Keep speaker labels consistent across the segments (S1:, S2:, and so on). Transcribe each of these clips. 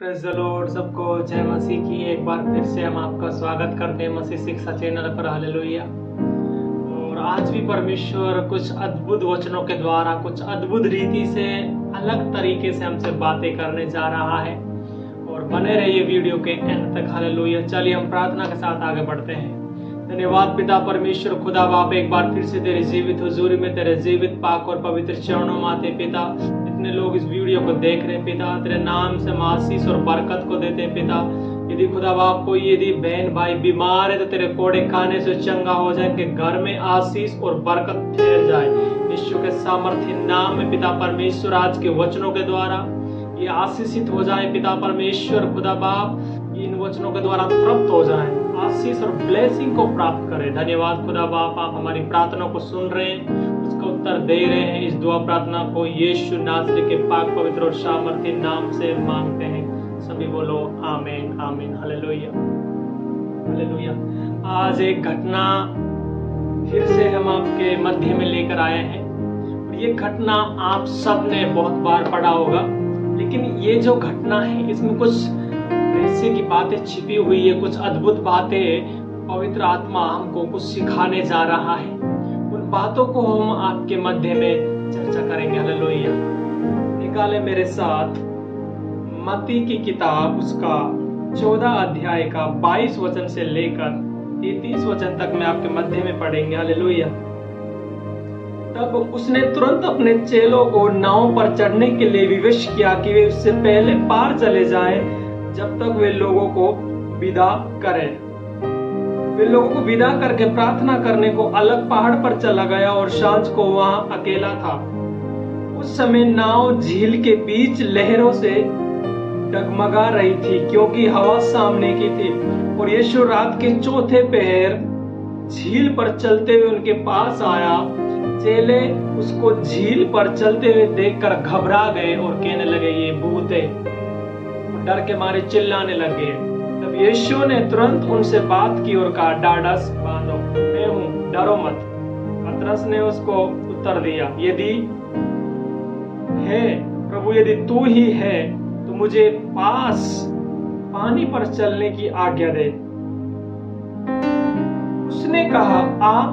S1: Praise the Lord. सबको जय मसीह की। एक बार फिर से हम आपका स्वागत करते हैं मसीह शिक्षा चैनल पर। हालेलुया। और आज भी परमेश्वर कुछ अद्भुत वचनों के द्वारा कुछ अद्भुत रीति से अलग तरीके से हमसे बातें करने जा रहा है और बने रहिए वीडियो के एंड तक। हालेलुया। चलिए हम प्रार्थना के साथ आगे बढ़ते हैं। धन्यवाद पिता परमेश्वर खुदा बाप, एक बार फिर से तेरे जीवित हुजूरी में, तेरे जीवित पाक और पवित्र चरणों में आते पिता। जितने लोग इस वीडियो को देख रहे पिता, तेरे नाम से आशीष और बरकत को देते पिता। यदि खुदा बाप कोई यदि बहन भाई बीमार है तो तेरे कोड़े खाने से चंगा हो जाए, कि घर में आशीष और बरकत ठहर जाए यीशु के सामर्थ्य नाम में पिता परमेश्वर। आज के वचनों के द्वारा ये आशीषित हो जाए पिता परमेश्वर खुदा बाप, इन वचनों के द्वारा तृप्त हो जाए, आशीष और ब्लेसिंग को प्राप्त करें। धन्यवाद खुदा बाप, आप हमारी प्रार्थना को सुन रहे हैं, उसका उत्तर दे रहे हैं। इस दुआ प्रार्थना को यीशु नासरी के पाक पवित्र और सामर्थी नाम से मांगते हैं। सभी बोलो आमीन आमीन। Hallelujah hallelujah. आज एक घटना फिर से हम आपके मध्य में लेकर आए हैं। ये घटना आप सबने बहुत बार पढ़ा होगा, लेकिन ये जो घटना है इसमें कुछ रहस्य की बातें छिपी हुई है, कुछ अद्भुत बातें पवित्र आत्मा हमको कुछ सिखाने जा रहा है। उन बातों को हम आपके मध्य में चर्चा करेंगे। हालेलुया। निकाले मेरे साथ मत्ती की किताब, उसका 14 अध्याय का 22 वचन से लेकर 33 वचन तक में आपके मध्य में पढ़ेंगे। हालेलुया। तब उसने तुरंत अपने चेलों को नाव पर चढ़ने के लिए विवश किया कि वे उससे पहले पार चले जाएं, जब तक वे लोगों को विदा करें। वे लोगों को विदा करके प्रार्थना करने को अलग पहाड़ पर चला गया और सांझ को वहां अकेला था। उस समय नाव झील के बीच लहरों से डगमगा रही थी, क्योंकि हवा सामने की थी। और यीशु रात के चौथे पहर झील पर चलते हुए उनके पास आया। चेले उसको झील पर चलते हुए देखकर घबरा गए और कहने लगे, ये भूत है। डर के मारे चिल्लाने लगे। तब यीशु ने तुरंत उनसे बात की और कहा, ढाढ़स बांधो, मैं हूं, डरो मत। पतरस ने उसको उत्तर दिया, यदि है प्रभु, यदि तू ही है तो मुझे पानी पर चलने की आज्ञा दे। उसने कहा, आ।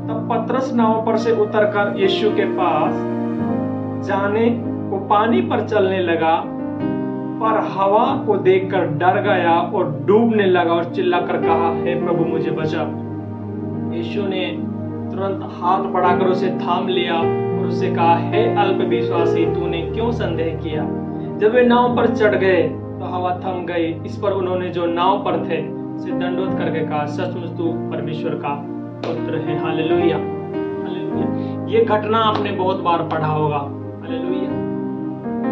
S1: तब पतरस नाव पर से उतरकर यीशु के पास जाने को पानी पर चलने लगा, पर हवा को देखकर डर गया और डूबने लगा और चिल्लाकर कहा, हे प्रभु मुझे बचा। यीशु ने तुरंत हाथ बढ़ाकर उसे थाम लिया और उससे कहा, हे अल्प विश्वासी, तूने क्यों संदेह किया। जब वे नाव पर चढ़ गए तो हवा थम गई। इस पर उन्होंने जो नाव पर थे उसे दंडवत करके कहा, सचमुच तू परमेश्वर का पुत्र है। Hallelujah hallelujah. ये घटना आपने बहुत बार पढ़ा होगा। हालेलुया।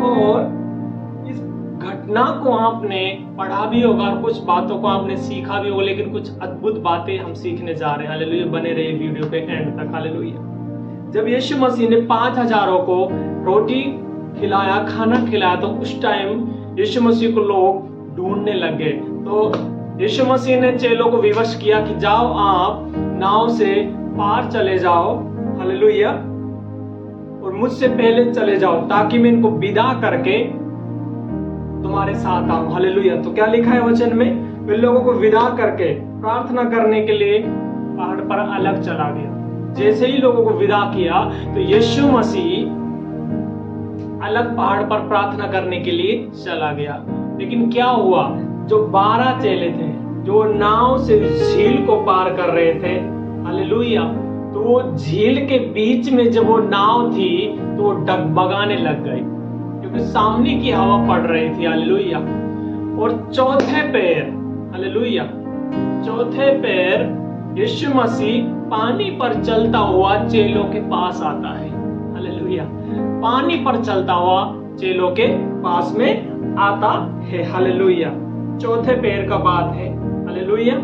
S1: और इस घटना को आपने पढ़ा भी होगा और कुछ बातों को आपने सीखा भी होगा, लेकिन कुछ अद्भुत बातें हम सीखने जा रहे हैं। हालेलुया। बने रहिए वीडियो पे एंड तक। हालेलुया। जब यीशु मसीह ने 5000 को रोटी खिलाया, खाना खिलाया, तो उस टाइम यीशु मसीह को लोग ढूंढने लगे। तो यीशु मसीह ने चेलों को विवश किया कि जाओ, आप नाव से पार चले जाओ। हालेलुया। और मुझसे पहले चले जाओ, ताकि मैं इनको विदा करके तुम्हारे साथ आऊं। हालेलुया। तो क्या लिखा है वचन में, वे लोगों को विदा करके प्रार्थना करने के लिए पहाड़ पर अलग चला गया। जैसे ही लोगों को विदा किया तो यीशु मसीह अलग पहाड़ पर प्रार्थना करने के लिए चला गया। लेकिन क्या हुआ, जो 12 चेले थे जो नाव से झील को पार कर रहे थे, हालेलुया, तो वो झील के बीच में जब वो नाव थी तो वो डगमगाने लग गई, क्योंकि सामने की हवा पड़ रही थी। हालेलुया। और चौथे पैर, हालेलुया, चौथे पैर यीशु मसीह पानी पर चलता हुआ चेलों के पास आता है। हालेलुया। पानी पर चलता हुआ चेलों के पास में आता है। हालेलुया। चौथे पैर का बात है। हालेलुया।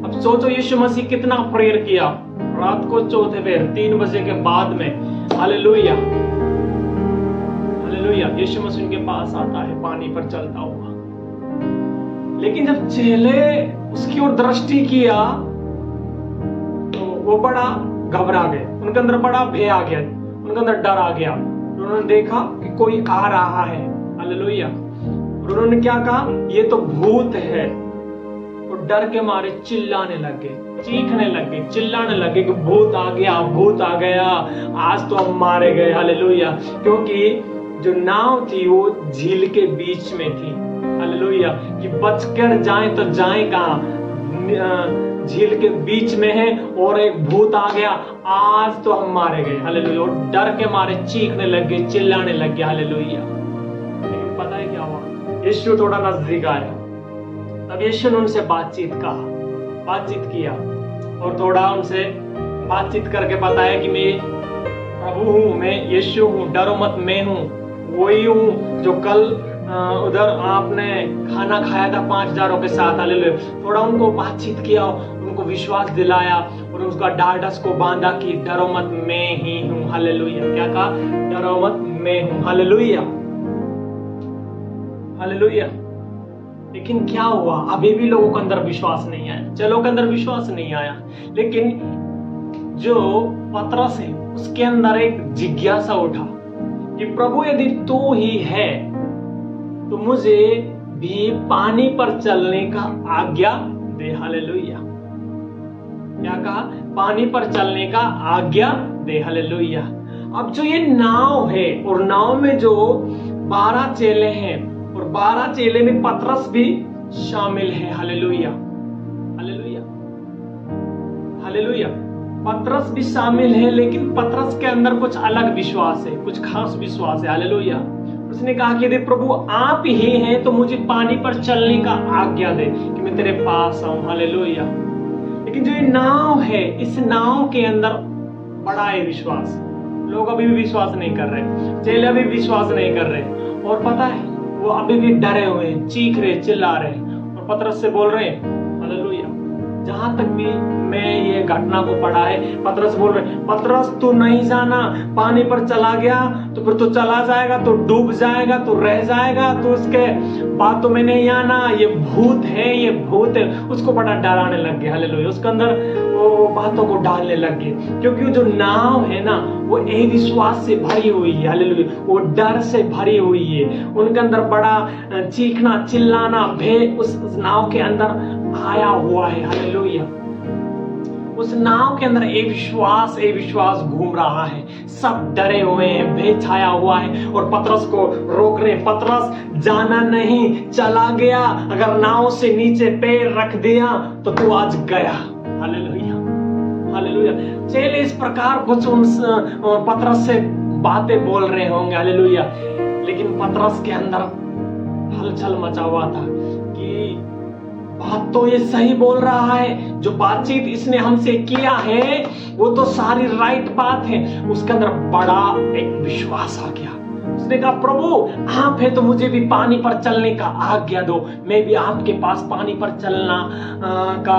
S1: अब सोचो यीशु मसीह कितना प्रेयर किया रात को, चौथे पैर 3 बजे के बाद में। Hallelujah hallelujah. यीशु मसीह के पास आता है पानी पर चलता हुआ। लेकिन जब चेले उसकी ओर दृष्टि किया तो वो बड़ा घबरा गए, उनके अंदर बड़ा भय आ गया, उनके अंदर डर आ गया। उन्होंने देखा कि कोई आ रहा है। हालेलुया। और उन्होंने क्या कहा, ये तो भूत है। और डर के मारे चिल्लाने लगे, चीखने लगे, चिल्लाने लगे कि भूत आ गया, भूत आ गया, आज तो हम मारे गए। हालेलुया। क्योंकि जो नाव थी वो झील के बीच में थी। हालेलुया। कि बचकर जाएं तो जाएं कहां, झील के बीच में है और एक भूत आ गया, आज तो हम मारे गए। हालेलुया। और डर के मारे चीखने लगे, चिल्लाने लगे। हालेलुया। लेकिन पता है क्या हुआ, यीशु थोड़ा नजदीक आया। तब यीशु ने उनसे बातचीत किया और थोड़ा उनसे बातचीत करके बताया कि मैं प्रभु हूँ, मैं यीशु हूँ, डरो मत, मैं हूँ, वही हूँ जो कल उधर आपने खाना खाया था 5,000 के साथ। हालेलुया। थोड़ा उनको बातचीत किया, उनको विश्वास दिलाया और उसका ढाढ़स को बांधा कि डरो मत, मैं ही हूँ। हालेलुया। क्या कहा, डरो मत, मैं हूँ। हालेलुया। हालेलुया। लेकिन क्या हुआ, अभी भी लोगों के अंदर विश्वास नहीं आया, चलो के अंदर विश्वास नहीं आया। लेकिन जो पतरस है उसके अंदर एक जिज्ञासा उठा कि प्रभु यदि तू ही है तो मुझे भी पानी पर चलने का आज्ञा दे। हालेलुया। क्या कहा, पानी पर चलने का आज्ञा दे। हालेलुया। अब जो ये नाव है और नाव में जो 12 चेले हैं और 12 चेले में पतरस भी शामिल है। हालेलुया। हालेलुया। हालेलुया। पतरस भी शामिल है, लेकिन पतरस के अंदर कुछ अलग विश्वास है, कुछ खास विश्वास है। हालेलुया। उसने कहा कि प्रभु आप ही हैं तो मुझे पानी पर चलने का आज्ञा दे कि मैं तेरे पास आऊं। हालेलुया। लेकिन जो ये नाव है, इस नाव के अंदर बड़ा है विश्वास। लोग अभी भी विश्वास नहीं कर रहे, चेले अभी विश्वास नहीं कर रहे, और पता है वो अभी भी डरे हुए हैं, चीख रहे, चिल्ला रहे और पतरस से बोल रहे हैं। हालेलुया। जहां तक भी मैं ये घटना को पढ़ा है, पतरस बोल रहे, पतरस तू नहीं जाना, पानी पर चला गया तो फिर तो चला जाएगा, तो डूब जाएगा, तो रह जाएगा, तो उसके बातों में नहीं आना, ये भूत है, ये भूत है। उसको बड़ा डराने लग गया। हालेलुया। उसके अंदर वो बातों को डालने लग गए, क्योंकि जो नाव है ना वो अविश्वास से भरी हुई है। हालेलुया। वो डर से भरी हुई है, उनके अंदर बड़ा चीखना, चिल्लाना, भय उस नाव के अंदर आया हुआ है। हालेलुया। उस नाव के अंदर एक विश्वास घूम रहा है, सब डरे हुए हैं, भय छाया हुआ है और पतरस को रोक रहे, पतरस जाना नहीं, चला गया, अगर नाव से नीचे पैर रख दिया तो तू आज गया। हालेलुया। हालेलुया। चेले इस प्रकार कुछ उन पतरस से बातें बोल रहे होंगे। हालेलुया। लेकिन पतरस के अंदर हलचल मचा हुआ था कि बात तो ये सही बोल रहा है, जो बातचीत इसने हमसे किया है वो तो सारी राइट बात है। उसके अंदर बड़ा एक विश्वास आ गया। उसने कहा प्रभु आप है तो मुझे भी पानी पर चलने का आज्ञा दो, मैं भी आपके पास पानी पर चलना का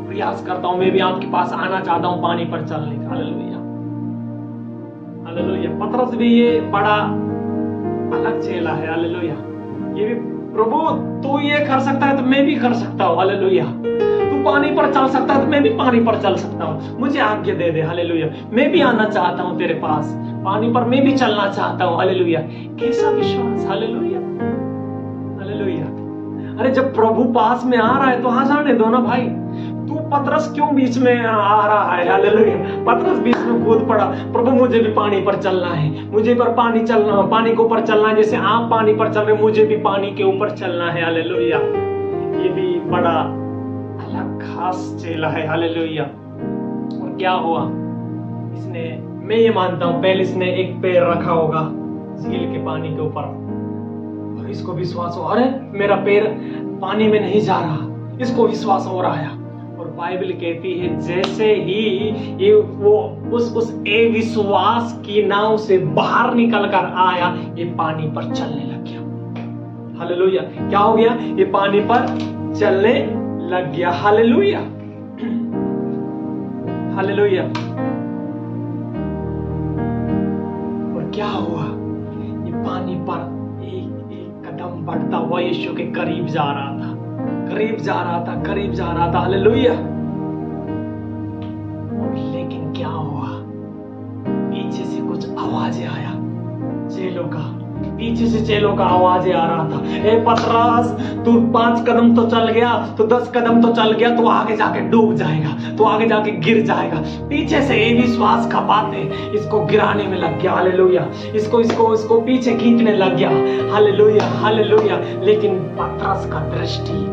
S1: प्रयास करता हूं, मैं भी आपके पास आना चाहता हूं पानी पर चलने का। हालेलुया। हालेलुया। पतरस भी ये बड़ा अलग चेला है। हालेलुया। ये भी प्रभु तू ये कर सकता है तो मैं भी कर सकता हूँ। हालेलुया। तू पानी पर चल सकता है तो मैं भी पानी पर चल सकता हूँ, मुझे आज्ञा दे दे। हालेलुया। मैं भी आना चाहता हूँ तेरे पास, पानी पर मैं भी चलना चाहता हूँ। हालेलुया। कैसा विश्वास। हालेलुया। हालेलुया। अरे जब प्रभु पास में आ रहा है तो आ जाने दो ना भाई, तू पतरस क्यों बीच में आ रहा है। हालेलुया। पतरस बीच में कूद पड़ा, प्रभु मुझे भी पानी पर चलना है, मुझे पर पानी के ऊपर चलना है, जैसे आप पानी पर चल रहे मुझे भी पानी के ऊपर चलना है। हालेलुया। ये भी बड़ा अलग खास चेला है। हालेलुया। और क्या हुआ, इसने, मैं ये मानता हूं पहले इसने एक पैर रखा होगा झील के पानी के ऊपर और इसको विश्वास हो, अरे मेरा पैर पानी में नहीं जा रहा, इसको विश्वास हो रहा है। और बाइबल कहती है जैसे ही ये वो उस विश्वास की नाव से बाहर निकल कर आया, ये पानी पर चलने लग गया। हालेलुया। क्या हो गया, ये पानी पर चलने लग गया। हालेलुया। हालेलुया। और क्या हुआ, ये पानी पर एक एक कदम बढ़ता हुआ यीशु के करीब जा रहा था, करीब जा रहा था, करीब जा रहा था। हालेलुया। लेकिन क्या हुआ, पीछे से कुछ आवाज आया चेलों का, पीछे से चेलों का आवाज आ रहा था, ए पतरस, तू 5 कदम तो चल गया, तो 10 कदम तो चल गया, तो आगे जाके डूब जाएगा, तो आगे जाके गिर जाएगा। पीछे से ये विश्वास का बातें इसको गिराने में लग गया, हालेलुया, इसको पीछे खींचने लग गया, हालेलुया हालेलुया। लेकिन पतरस का दृष्टि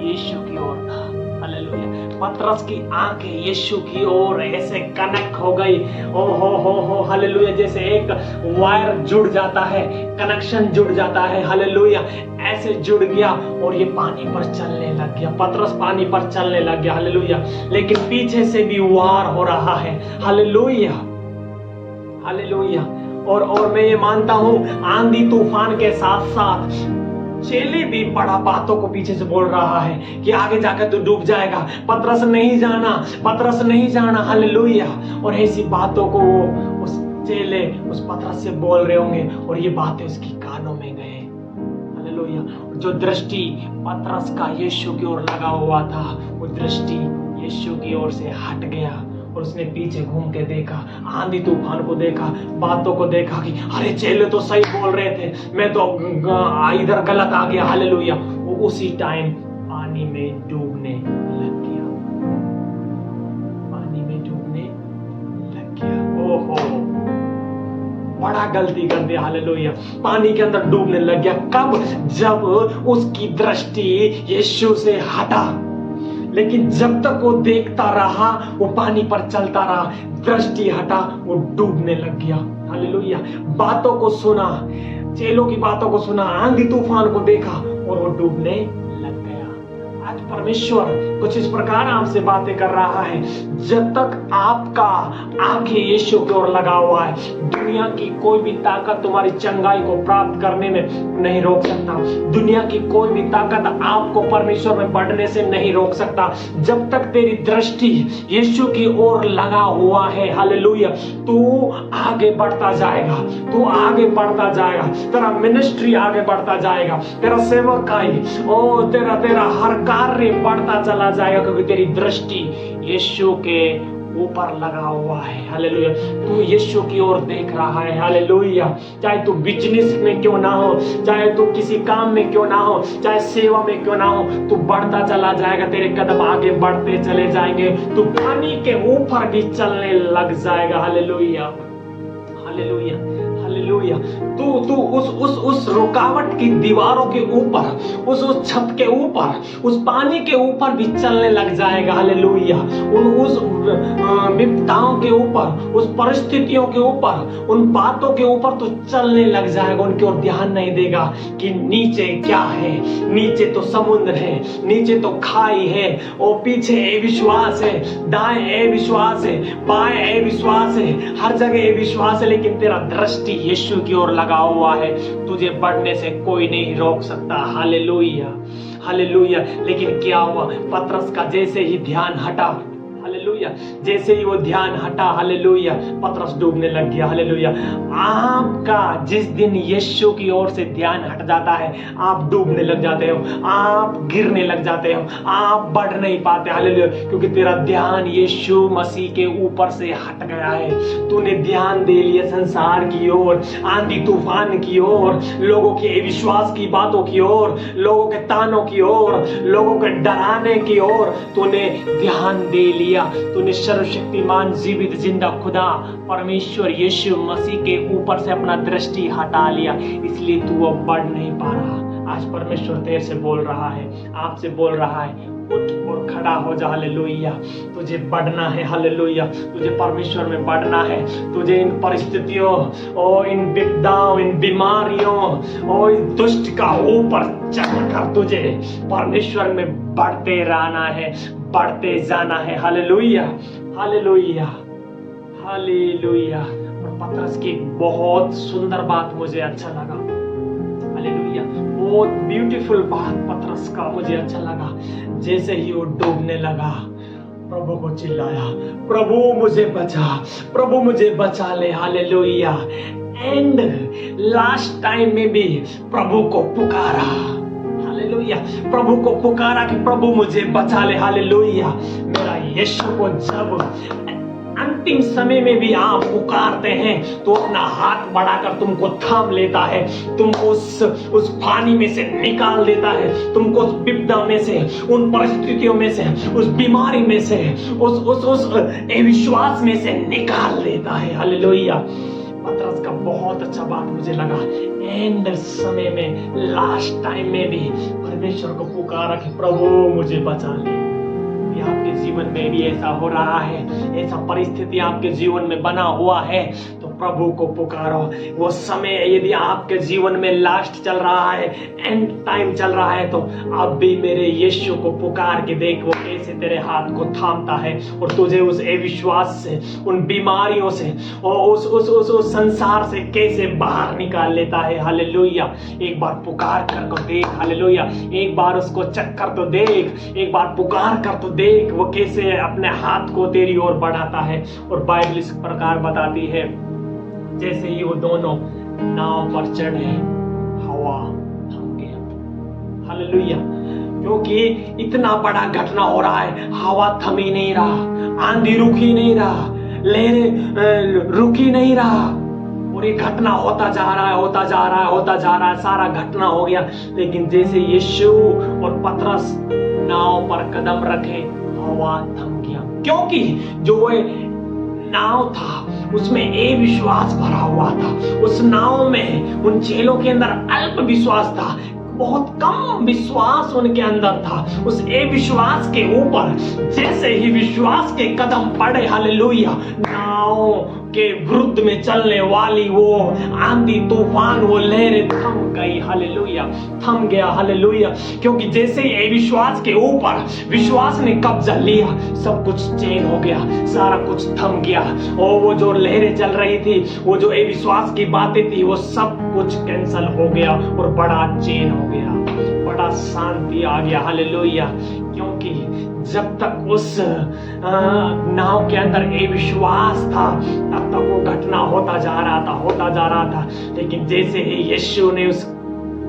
S1: यीशु की ओर था, हालेलुया। पतरस की आंखें यीशु की ओर ऐसे कनेक्ट हो गई, ओ हो हालेलुया, जैसे एक वायर जुड़ जाता है, कनेक्शन जुड़ जाता है, हालेलुया, ऐसे जुड़ गया और ये पानी पर चलने लग गया। पतरस पानी पर चलने लग गया, हालेलुया। लेकिन पीछे से भी वार हो रहा है, हालेलुया हालेलुया। और मैं ये मानता हूं आंधी तूफान के साथ साथ चेले भी बड़ा बातों को पीछे से बोल रहा है कि आगे जाकर तू डूब जाएगा, पतरस नहीं जाना, पतरस नहीं जाना, हालेलुया। और ऐसी बातों को वो उस चेले उस पतरस से बोल रहे होंगे और ये बातें उसकी कानों में गए, हालेलुया। जो दृष्टि पतरस का यीशु की ओर लगा हुआ था, वो दृष्टि यीशु की ओर से हट गया और उसने पीछे घूम के देखा, आंधी तूफान को देखा, बातों को देखा कि अरे चेले तो सही बोल रहे थे, मैं तो इधर गलत आ गया, हालेलुया। वो उसी टाइम पानी में डूबने लग गया, पानी में डूबने लग गया। ओहो, बड़ा गलती कर दिया, हालेलुया। पानी के अंदर डूबने लग गया। कब? जब उसकी दृष्टि यीशु से हटा। लेकिन जब तक वो देखता रहा, वो पानी पर चलता रहा, दृष्टि हटा, वो डूबने लग गया, हालेलुया। बातों को सुना, चेलों की बातों को सुना, आंधी तूफान को देखा और वो डूबने लग गया। आज परमेश्वर कुछ इस प्रकार आपसे बातें कर रहा है, जब तक आपका आंखें यीशु की ओर लगा हुआ है, दुनिया की कोई भी ताकत तुम्हारी चंगाई को प्राप्त करने में नहीं रोक सकता। दुनिया की कोई भी ताकत आपको परमेश्वर में बढ़ने से नहीं रोक सकता। जब तक तेरी दृष्टि यीशु की ओर लगा हुआ है, हालेलुया, तू आगे बढ़ता जाएगा, तू आगे बढ़ता जाएगा, तेरा मिनिस्ट्री आगे बढ़ता जाएगा, तेरा सेवकाई, ओ तेरा हर कार्य बढ़ता चला जाएगा, क्योंकि तेरी दृष्टि यीशु के ऊपर लगा हुआ है, हालेलुया। तू यीशु की ओर देख रहा है, हालेलुया। चाहे तू बिजनेस में क्यों ना हो, चाहे तू किसी काम में क्यों ना हो, चाहे सेवा में क्यों ना हो, तू बढ़ता चला जाएगा, तेरे कदम आगे बढ़ते चले जाएंगे, तू पानी के ऊपर भी चलने लग जाएगा, हालेलुया हालेलुया हालेलुया। तू उस रुकावट की दीवारों के ऊपर, उस छत के ऊपर, उस पानी के ऊपर भी चलने लग जाएगा, हालेलुया। उस विपदाओं के ऊपर, उस परिस्थितियों के ऊपर, उन बातों के ऊपर तो चलने लग जाएगा, उनकी ओर ध्यान नहीं देगा कि नीचे क्या है। नीचे तो समुद्र है, नीचे तो खाई है, और पीछे ए विश्वास है, दाएं ए विश्वास है, बाएं ए विश्वास है, हर जगह ए विश्वास है। लेकिन तेरा दृष्टि यीशु की ओर लगा हुआ है, तुझे बढ़ने से कोई नहीं रोक सकता, हालेलुया हालेलुया। लेकिन क्या हुआ? पतरस का जैसे ही ध्यान हटा, हालेलुया, जैसे ही वो ध्यान हटा, हालेलुया, पतरस डूबने लग गया, हालेलुया। आपका जिस दिन यीशु की ओर से ध्यान हट जाता है, आप डूबने लग जाते हो, आप गिरने लग जाते हो, आप बढ़ नहीं पाते, हालेलुया, क्योंकि तेरा ध्यान यीशु मसीह के ऊपर से हट गया है। तूने ध्यान दे लिया संसार की ओर, आंधी तूफान की ओर, लोगों के विश्वास की बातों की ओर, लोगों के तानों की ओर, लोगों के डराने की ओर तूने ध्यान दे लिया। तूने सर्वशक्तिमान जीवित जिंदा खुदा परमेश्वर यीशु मसीह के ऊपर से अपना दृष्टि हटा लिया, इसलिए तू अब बढ़ नहीं पा रहा। आज परमेश्वर तेरे से बोल रहा है, आपसे बोल रहा है, उठ और खड़ा हो जा, हालेलुया। तुझे बढ़ना है, हालेलुया, तुझे परमेश्वर में बढ़ना है। तुझे इन परिस्थितियों और इन विपदाओं, इन बीमारियों और इस दुष्ट का ऊपर चढ़कर तुझे परमेश्वर में बढ़ते रहना है, बढ़ते जाना है, हालेलुया हालेलुया हालेलुया। और पतरस की एक बहुत सुंदर बात मुझे अच्छा लगा, हालेलुया, बहुत ब्यूटीफुल बात पतरस का मुझे अच्छा लगा। जैसे ही वो डूबने लगा, प्रभु को चिल्लाया, प्रभु मुझे बचा, प्रभु मुझे बचा ले, हालेलुया। एंड लास्ट टाइम में भी प्रभु को पुकारा, हालेलुया, प्रभु को पुकारा कि प्रभु मुझे बचा ले, हालेलुया। मेरा यीशु को जब अंतिम समय में भी आप पुकारते हैं तो अपना हाथ बढ़ाकर तुमको थाम लेता है, तुमको उस पानी में से निकाल देता है, तुमको उस विपदा में से, उन परिस्थितियों में से, उस बीमारी में से, उस अविश्वास में से निकाल देता है। हालेलुया। पतरस का बहुत अच्छा बात मुझे लगा, एंड समय में, लास्ट टाइम में भी परमेश्वर को पुकारा कि प्रभु मुझे बचा ले। आपके जीवन में भी ऐसा हो रहा है, ऐसा परिस्थिति आपके जीवन में बना हुआ है तो प्रभु को पुकारो। वो समय यदि आपके जीवन में लास्ट चल रहा है, एंड टाइम चल रहा है, तो आप भी मेरे यीशु को पुकार के देख, वो कैसे तेरे हाथ को थामता है और तुझे उस अविश्वास से, उन बीमारियों से और उस संसार से कैसे बाहर निकाल लेता है। हालेलुया। एक बार पुकार कर देख। हालेलुया। एक बार उसको चक्कर तो देख, एक बार पुकार कर तो देख वो कैसे अपने हाथ को तेरी ओर बढ़ाता है। और बाइबल इस प्रकार बताती है, जैसे ही वो दोनों नाव पर चढ़े हवा थम गया। हालेलुया। क्योंकि इतना बड़ा घटना हो रहा है, हवा थम ही नहीं रहा, आंधी रुक ही नहीं रहा, लहरें रुक ही नहीं रहा, और ये घटना होता जा रहा है, होता जा रहा है, होता जा रहा है, सारा घटना हो गया। लेकिन जैसे यीशु और पतरस नाव पर कदम रखे, हवा थम गया। क्योंकि जो नाव था उसमें अविश्वास भरा हुआ था। उस नाव में उन चेलों के अंदर अल्प विश्वास था, बहुत कम विश्वास उनके अंदर था। उस अविश्वास के ऊपर जैसे ही विश्वास के कदम पड़े, हालेलुया, नाव के विरुद्ध में चलने वाली वो आंधी तूफान, वो लहरें थम गई। हालेलुया। थम गया। हालेलुया। क्योंकि जैसे ही अविश्वास के ऊपर विश्वास ने कब्जा लिया, सब कुछ चेंज हो गया, सारा कुछ थम गया। और वो जो लहरें चल रही थी, वो जो अविश्वास की बातें थी, वो सब कुछ कैंसल हो गया और बड़ा चेंज हो गया, बड़ा शांति आ गया। हालेलुया। क्योंकि जब तक उस नाव के अंदर अविश्वास था, तब तक वो घटना होता जा रहा था, होता जा रहा था। लेकिन जैसे ही यीशु ने उस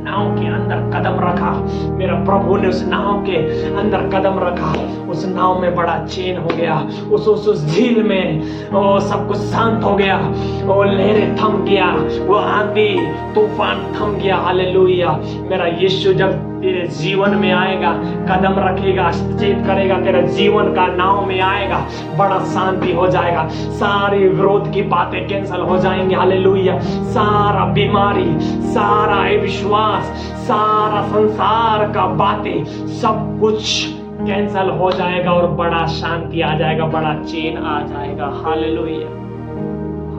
S1: नाव के अंदर कदम रखा, मेरा प्रभु ने उस नाव के अंदर कदम रखा, उस नाव में बड़ा चैन हो गया। उस झील में सब कुछ शांत हो गया, वो लहरें थम गया, वो आंधी तूफान थम गया। हालेलुया। मेरा यीशु जब तेरे जीवन में आएगा, कदम रखेगा, चेत करेगा, तेरे जीवन का नाव में आएगा, बड़ा शांति हो जाएगा, सारी विरोध की बातें कैंसिल हो जाएंगी। हालेलुया। सारा बीमारी, सारा अविश्वास, सारा संसार का बातें, सब कुछ कैंसिल हो जाएगा और बड़ा शांति आ जाएगा, बड़ा चैन आ जाएगा। हालेलुया।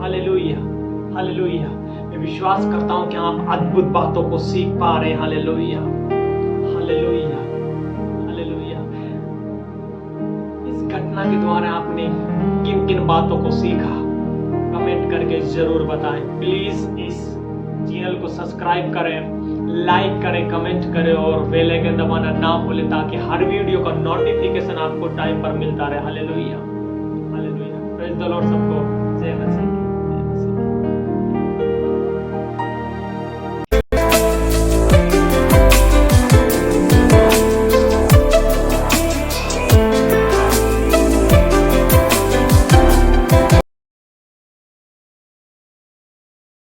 S1: हालेलुया। हालेलुया। मैं विश्वास करता हूं कि आप अद्भुत बातों को सीख पा रहे हैं। हालेलुया। हालेलुया। हालेलुया। इस घटना के द्वारा आपने किन किन बातों को सीखा, कमेंट करके जरूर बताएं। प्लीज इस चैनल को सब्सक्राइब करें, लाइक करें, कमेंट करें और बेल आइकन दबाना ना भूलें, ताकि हर वीडियो का नोटिफिकेशन आपको टाइम पर मिलता रहे। Hallelujah. Hallelujah. Praise the Lord. सबको जय मसीह।